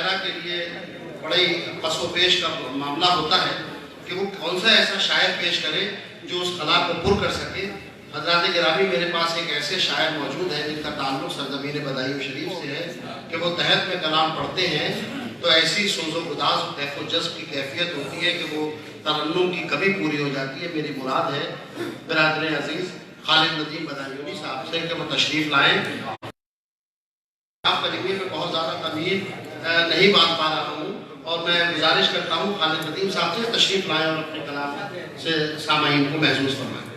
शायरा के लिए बड़ी पसोपेश का मामला होता है कि वो कौन सा ऐसा शायर पेश करे जो उस खला को पुर कर सके। हज़रात गिरामी, मेरे पास एक ऐसे शायर मौजूद है जिनका ताल्लुक सरज़मीन बदायूं शरीफ से है कि वो तहत में कलाम पढ़ते हैं तो ऐसी सोज़ो गुदास कैफ़ो जज़्ब की कैफियत होती है कि वो तरन्नुम की कभी पूरी हो जाती है। मेरी मुराद है बिरादर अजीज़ खालिद नदीम बदायूनी साहब से कि वो तशरीफ़ लाएँ। आप करीबी में बहुत ज़्यादा तमीज़ नहीं बांध पा रहा हूँ और मैं गुजारिश करता हूँ खालिद नदीम साहब से तशरीफ़ लाएँ और अपने कलाम से सामाईन को महसूस फरमाएँ।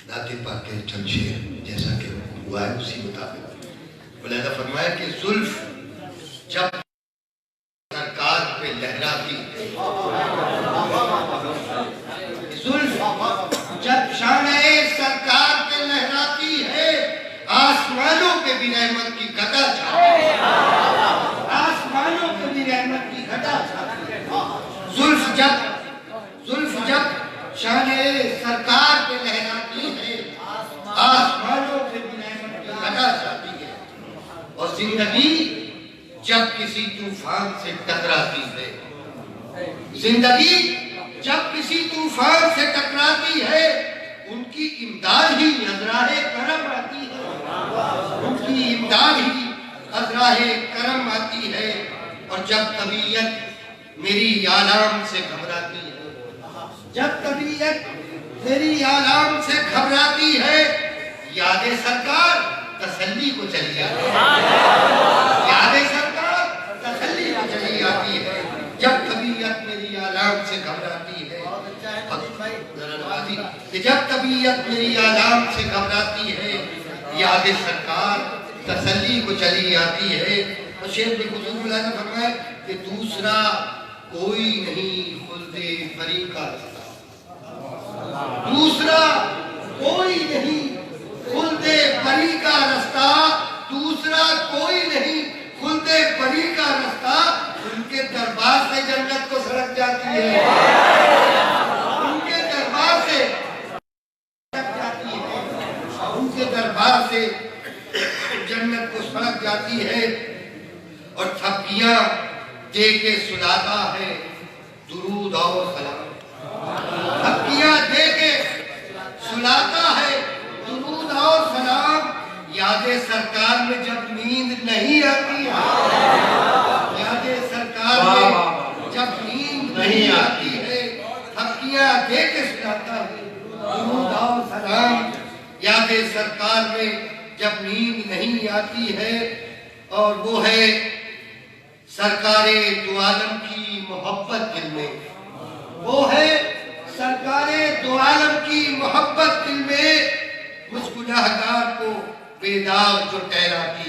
नाते पाक के चंद शेर जैसा कि हुआ है उसी मुताबिक बुलंद फरमाया कि जुल्फ जब सरकार पे लहराती है, जुल्फ जब शान-ए सरकार पे लहराती है, आसमानों पे भी रहमत की घटा छाती है, आसमानों पे भी रहमत की घटा छाती है। जुल्फ जब शान-ए सरकार पे लहराती है, आसमानों पे भी रहमत की घटा छाती है। और जिंदगी जब किसी तूफान से टकराती है, जिंदगी जब किसी तूफान से टकराती है, उनकी इमदाद ही अज़राए करम आती है, उनकी इमदाद ही अज़राए करम आती है। और जब तबीयत मेरी आलाम से घबराती है, जब तबीयत मेरी आलाम से घबराती है, यादें सरकार तसल्ली को चली आती है, यादें सरकार तसल्ली को चली आती है। जब तबीयत मेरी आलाम से घबराती है, जब तबीयत मेरी आलाम से घबराती है, यादें सरकार तसल्ली को चली आती है। और शेर ने फरमाया कि दूसरा कोई नहीं खुल्दे बरी का रास्ता, दूसरा कोई नहीं खुल्दे बरी का रास्ता, दूसरा कोई नहीं खुल्दे बरी का रास्ता। उनके दरबार से जन्नत को सड़क जाती है, उनके दरबार से सड़क जाती है, उनके दरबार से जन्नत को सड़क जाती है। और थप्पियां दे के सुलाता है दुरूद और सलाम, थप्पियां दे के सुलाता है दुरूद और सलाम। यादें सरकार में जब नींद नहीं आती है, यादें सरकार में जब नींद नहीं आती है, थप्पियां दे के सुलाता है दुरूद और सलाम। यादें सरकार में जब नींद नहीं आती है, और वो है सरकारे दो आलम की मोहब्बत दिल में, वो है सरकारे दो आलम की मोहब्बत दिल में, मुझ गुनाहगार को बेदाग जो ठहराती